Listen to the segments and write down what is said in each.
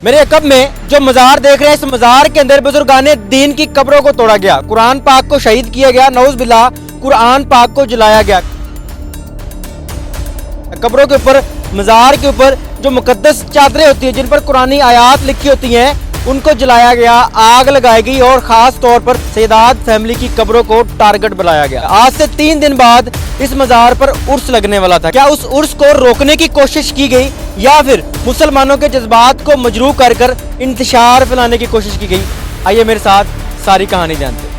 मेरे अकब में जो मज़ार देख रहे हैं, इस मज़ार के अंदर बुजुर्गाने दीन की कब्रों को तोड़ा गया, कुरान पाक को शहीद किया गया, नऊज़ बिल्लाह कुरान पाक को जलाया गया। कब्रों के ऊपर, मज़ार के ऊपर जो मुकद्दस चादरें होती हैं, जिन पर कुरानी आयात लिखी होती हैं, उनको जलाया गया, आग लगाई गई और ख़ास तौर पर सैदात फैमिली की कब्रों को टारगेट बनाया गया। आज से 3 दिन बाद इस मज़ार पर उर्स लगने वाला था। क्या उस उर्स को रोकने की कोशिश की गई या फिर मुसलमानों के जज्बात को मजरूह कर कर इंतशार फैलाने की कोशिश की गई? आइए मेरे साथ सारी कहानी जानते हैं।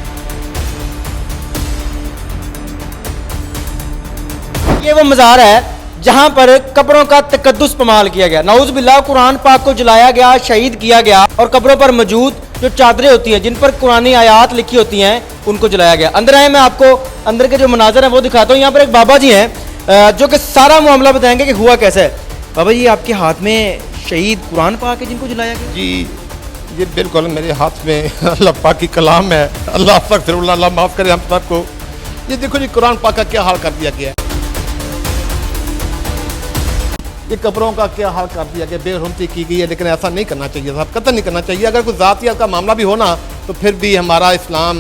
ये वो मज़ार है जहां पर कब्रों का तकद्दुस पमाल किया गया, नऊज़ बिल्लाह कुरान पाक को जलाया गया, शहीद किया गया और कब्रों पर मौजूद जो चादरें होती हैं, जिन पर कुरानी आयात लिखी होती हैं, उनको जलाया गया। अंदर आए, मैं आपको अंदर के जो मनाजर हैं वो दिखाता हूँ। यहाँ पर एक बाबा जी हैं जो कि सारा मामला बताएंगे कि हुआ कैसे है। बाबा जी, आपके हाथ में शहीद कुरान पाक है जिनको जलाया गया? जी, ये बिल्कुल मेरे हाथ में अल्लाह पाक की कलाम है। अल्लाह अस्तगफिरुल्लाह, अल्लाह माफ़ करे हम सबको। ये देखो जी, कुरान पाक का क्या हाल कर दिया गया है। ये कब्रों का क्या हाल कर दिया गया, बेरहमती की गई है। लेकिन ऐसा नहीं करना चाहिए था, कतई नहीं करना चाहिए। अगर कोई ज़ातियत का मामला भी हो ना, तो फिर भी हमारा इस्लाम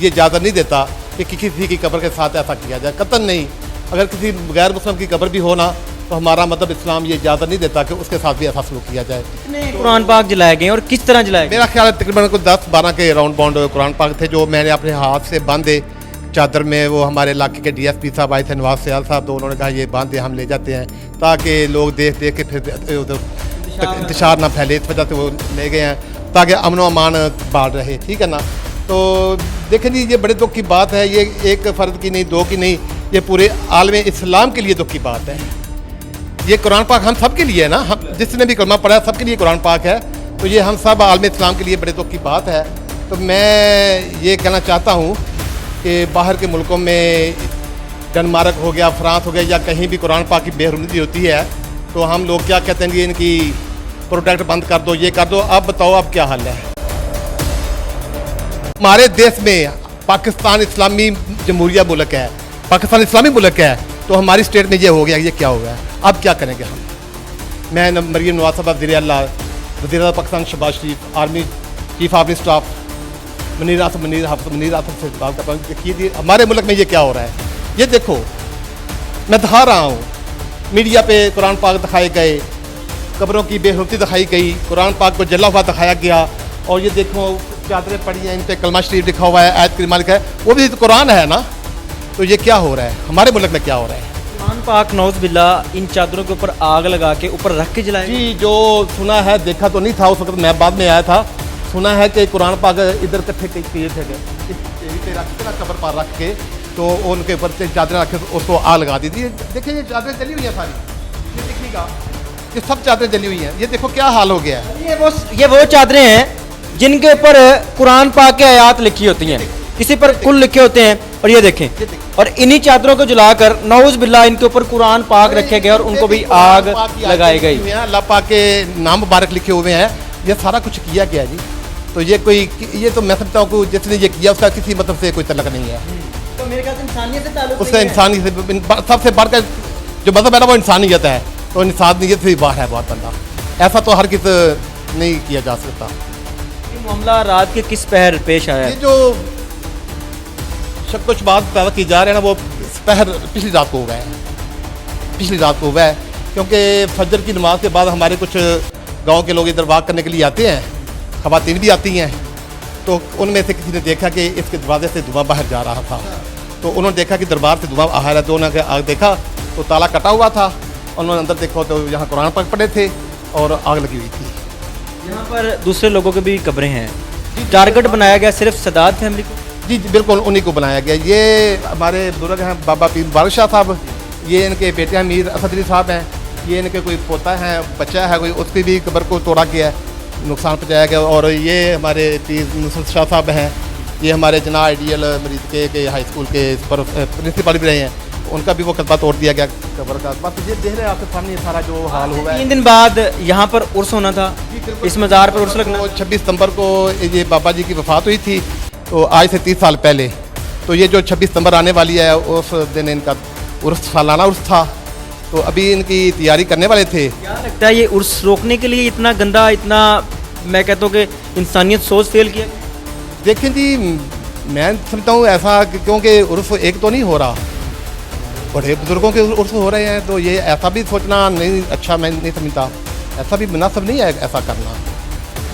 ये इजाज़त नहीं देता कि किसी की कब्र के साथ ऐसा किया जाए, कतई नहीं। अगर किसी गैर मुस्लिम की कब्र भी हो ना, तो हमारा मतलब इस्लाम ये इजाज़त नहीं देता कि उसके साथ भी ऐसा सलूक किया जाए। कुरान पाक जलाए गए और किस तरह जलाए गए? मेरा ख्याल है तकरीबन कुछ 10-12 के राउंड बाउंड कुरान पाक थे, जो मैंने अपने हाथ से बांधे चादर में। वो हमारे इलाके के DSP साहब आए थे, नवाज सयाल साहब, तो उन्होंने कहा ये बांधे, हम ले जाते हैं ताकि लोग देख देख के फिर उधर इंतशार ना फैले। इस वजह से वो ले गए हैं ताकि अमन व अमान बाढ़ रहे, ठीक है ना। तो देखें जी, ये बड़े दुख की बात है। ये एक फ़र्द की नहीं, 2 की नहीं, ये पूरे आलम इस्लाम के लिए दुख की बात है। ये कुरान पाक हम सब के लिए है ना, हम जिसने भी कलमा पढ़ा सबके लिए कुरान पाक है। तो ये हम सब आलम इस्लाम के लिए बड़े दुख की बात है। तो मैं ये कहना चाहता हूँ कि बाहर के मुल्कों में डेनमार्क हो गया, फ्रांस हो गया, या कहीं भी कुरान पाक की बेहरमती होती है, तो हम लोग क्या कहते हैं कि इनकी प्रोडक्ट बंद कर दो, ये कर दो। अब बताओ अब क्या हाल है। हमारे देश में पाकिस्तान इस्लामी जमहूरिया मुल्क है, पाकिस्तान इस्लामी मुल्क है, तो हमारी स्टेट में ये हो गया, ये क्या हो गया, अब क्या करेंगे हम। मैं मरीम नवाज साहब, वज़ीर आज़म Pakistan Shehbaz Sharif, army chief army staff Munir Asif से बात करता हूँ। देखिए हमारे मुल्क में ये क्या हो रहा है, ये देखो। मैं दिखा रहा हूँ, मीडिया पे कुरान पाक दिखाए गए, कब्रों की बेहरमती दिखाई गई, कुरान पाक को जला हुआ दिखाया गया। और ये देखो चादरें पड़ी हैं, इन पर कलमा शरीफ लिखा हुआ है, आयत करीमा लिखा है, वो भी तो कुरान है ना। तो ये क्या हो रहा है, हमारे मुल्क में क्या हो रहा है। कुरान पाक नऊज़ बिल्लाह इन चादरों के ऊपर आग लगा के ऊपर रख के जलाए? जी, जो सुना है, देखा तो नहीं था उस वक्त, मैं बाद में आया था। सुना है कि कुरान पाक इधर इकट्ठे किए थे, कब्र पर रख के, तो उनके ऊपर से चादरें रख के उसको आग लगा दी थी। देखिए ये चादरें जली हुई हैं सारी, ये देखिएगा, ये सब चादरें जली हुई हैं। ये देखो क्या हाल हो गया है। ये वो चादरें हैं जिनके ऊपर कुरान पाक की आयात लिखी होती हैं, किसी पर कुल लिखे होते हैं। और ये देखें, और इन्हीं चादरों को जलाकर नऊज़ बिल्लाह इनके ऊपर कुरान पाक रखे गए और उनको भी आग लगाई गई। अल्लाह पाक के नाम मुबारक लिखे हुए हैं, ये सारा कुछ किया गया जी। तो ये कोई, ये तो मैं समझता हूँ कि जिसने ये किया उसका किसी मतलब से कोई तल्लक नहीं है। तो मेरे ख्याल से इंसानियत से ताल्लुक उसका इंसानियत से सबसे बढ़कर जो मज़हब है ना, वो इंसानियत है। तो इंसानियत से बाहर है बहुत बंदा, ऐसा तो हर किस नहीं किया जा सकता। ये मामला रात के किस पहर पेश आया? ये जो शक कुछ बात पैदा की जा रहे हैं ना, वो पहर पिछली रात को हुआ है, पिछली रात को हुआ है। क्योंकि फजर की नमाज के बाद हमारे कुछ गाँव के लोग इधर वाक करने के लिए आते हैं, ख़वातीन भी आती हैं। तो उनमें से किसी ने देखा कि इसके दरवाजे से धुआं बाहर जा रहा था, तो उन्होंने देखा कि दरबार से धुआं आ रहा है। तो उन्होंने आग देखा तो ताला कटा हुआ था, उन्होंने अंदर देखा तो यहाँ कुरान पाक पड़े थे और आग लगी हुई थी। यहाँ पर दूसरे लोगों की भी कब्रें हैं, टारगेट बनाया गया सिर्फ सदात फैमिली को? जी बिल्कुल, उन्हीं को बनाया गया। ये हमारे बुजुर्ग हैं बाबा पीर मुबारक शाह साहब, ये इनके बेटे हैं मीर असद अली साहब हैं, ये इनके कोई पोता है, बच्चा है कोई, उसकी भी कब्र को तोड़ा गया, नुकसान पहुँचाया गया। और ये हमारे पीर नुसरत शाह साहब हैं, ये हमारे जना आइडियल मरीज के हाई स्कूल के प्रिंसिपल भी रहे हैं, उनका भी वो कस्बा तोड़ दिया गया कब्र का। बस ये देख रहे हैं आपके सामने सारा जो हाल हुआ है। 3 दिन बाद यहाँ पर उर्स होना था, इस मज़ार पर उर्स लगना। 26 सितंबर को ये बाबा जी की वफ़ात हुई थी, तो आज से 30 साल पहले। तो ये जो 26 सितंबर आने वाली है, उस दिन इनका उर्स, सालाना उर्स था। तो अभी इनकी तैयारी करने वाले थे। क्या लगता है ये उर्स रोकने के लिए इतना गंदा, इतना मैं कहता हूँ कि इंसानियत सोच फेल किया? देखें जी, मैं समझता हूँ ऐसा क्योंकि उर्स एक तो नहीं हो रहा, बड़े बुजुर्गों के उर्स हो रहे हैं, तो ये ऐसा भी सोचना नहीं अच्छा, मैं नहीं समझता, ऐसा भी मुनासिब नहीं है ऐसा करना।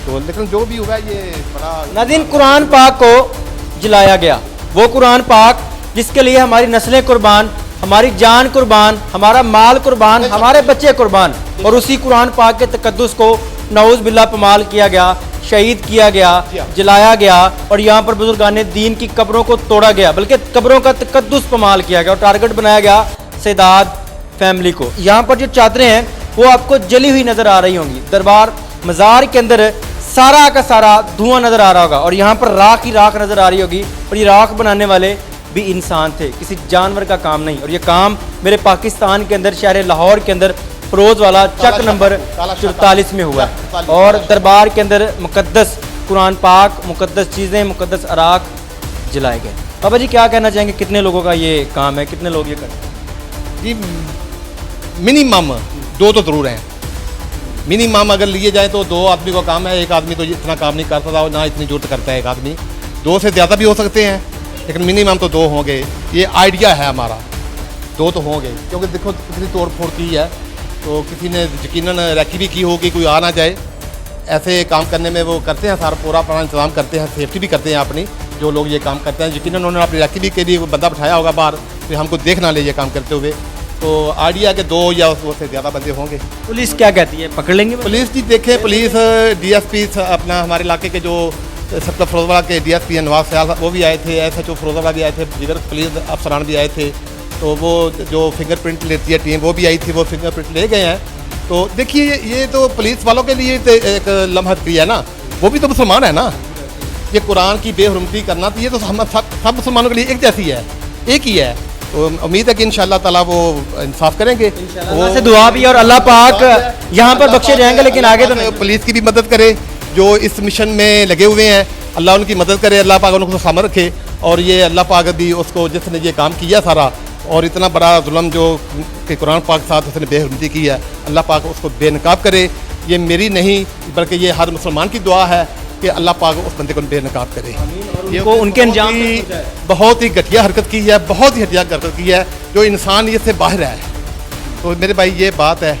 तो लेकिन जो भी हुआ ये बड़ा नाज़रीन, कुरान पाक को जलाया गया, वो कुरान पाक जिसके लिए हमारी नस्लें कुर्बान, हमारी जान कुर्बान, हमारा माल कुर्बान, हमारे बच्चे कुर्बान, और उसी कुरान पाक के तकद्दुस को नऊज़ बिल्लाह पमाल किया गया, शहीद किया गया, जलाया गया, और यहाँ पर बुजुर्गान दीन की कब्रों को तोड़ा गया, बल्कि कब्रों का तकद्दुस पमाल किया गया और टारगेट बनाया गया सैदाद फैमिली को। यहाँ पर जो चादरें हैं वो आपको जली हुई नज़र आ रही होंगी। दरबार मज़ार के अंदर सारा का सारा धुआं नज़र आ रहा होगा और यहाँ पर राख ही राख नज़र आ रही होगी, और ये राख बनाने वाले भी इंसान थे, किसी जानवर का काम नहीं। और ये काम मेरे पाकिस्तान के अंदर शहर लाहौर के अंदर फरोज वाला चक नंबर 44 में हुआ है। और दरबार के अंदर मुकद्दस कुरान पाक, मुकद्दस चीज़ें, मुकद्दस अराक जलाए गए। बाबा जी क्या कहना चाहेंगे, कितने लोगों का ये काम है, कितने लोग ये करते हैं? जी मिनिमम 2 तो ज़रूर हैं। मिनिमम अगर लिए जाए तो 2 आदमी का काम है, एक आदमी तो इतना काम नहीं करता था, ना इतनी जरूरत करता है एक आदमी। 2 से ज़्यादा भी हो सकते हैं, लेकिन मिनिमम तो 2 होंगे। ये आइडिया है हमारा, 2 तो होंगे, क्योंकि देखो कितनी तोड़ फोड़ की है, तो किसी ने यकीनन रैकी भी की होगी, कोई आ ना जाए। ऐसे काम करने में वो करते हैं, सारा पूरा अपना इंतजाम करते हैं, सेफ्टी भी करते हैं अपनी। जो लोग ये काम करते हैं यकीनन उन्होंने अपनी रैकी भी के लिए बंदा बिठाया होगा बाहर, तो हमको देख ना ले ये काम करते हुए। तो आइडिया के 2 या उससे ज़्यादा बंदे होंगे। पुलिस क्या कहती है, पकड़ लेंगे? पुलिस जी देखें, पुलिस DSP अपना हमारे इलाके के जो सबका फिरोजाबाद के DSP नवाज सयाल वो भी आए थे, SHO फिरोजाबाद भी आए थे, दीगर पुलिस अफसरान भी आए थे। तो वो जो फिंगरप्रिंट लेती है टीम वो भी आई थी, वो फिंगरप्रिंट ले गए हैं। तो देखिए ये तो पुलिस वालों के लिए एक लम्हा प्रिय है ना, वो भी तो मुसलमान है ना। ये कुरान की बेहुरमती करना, तो ये तो हम सब मुसलमानों के लिए एक जैसी है, एक ही है। तो उम्मीद है कि इंशाअल्लाह ताला वो इंसाफ करेंगे। वो से दुआ भी और अल्लाह पाक यहाँ पर बख्शे जाएंगे, लेकिन आगे तो नहीं। पुलिस की भी मदद करे जो इस मिशन में लगे हुए हैं, अल्लाह उनकी मदद करे, अल्लाह पाक उनको सलामत रखे। और ये अल्लाह पाक भी उसको, जिसने ये काम किया सारा और इतना बड़ा जुल्म जो कि कुरान पाक के साथ उसने बेहुरमती की है, अल्लाह पाक उसको बेनकाब करे। ये मेरी नहीं बल्कि ये हर मुसलमान की दुआ है कि अल्लाह पाक उस बंदे को बेनकाब करे। ये उनके अंजाम बहुत ही घटिया हरकत की है, बहुत ही घटिया हरकत की है, जो इंसानियत से बाहर है। तो मेरे भाई ये बात है,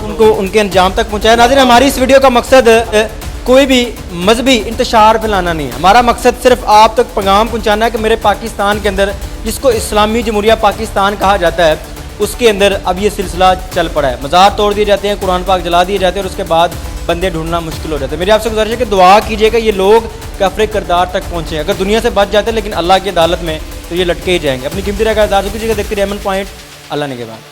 उनको उनके अंजाम तक पहुँचाया। नाज़रीन, हमारी इस वीडियो का मकसद कोई भी मजहबी इंतशार फैलाना नहीं है। हमारा मकसद सिर्फ आप तक पैगाम पहुँचाना है कि मेरे पाकिस्तान के अंदर, जिसको इस्लामी जमहूरिया पाकिस्तान कहा जाता है, उसके अंदर अब ये सिलसिला चल पड़ा है। मज़ार तोड़ दिए जाते हैं, कुरान पाक जला दिए जाते हैं, और उसके बाद बंदे ढूंढना मुश्किल हो जाता है। मेरी आपसे गुजारिश है कि दुआ कीजिएगा ये लोग काफ़िर किरदार तक पहुँचे। अगर दुनिया से बच जाते हैं लेकिन अल्लाह की अदालत में, तो ये लटके ही जाएंगे। अपनी कीमती राय का इज़हार कीजिएगा। देखते रहिए अमन पॉइंट। अल्लाह ने के बाद।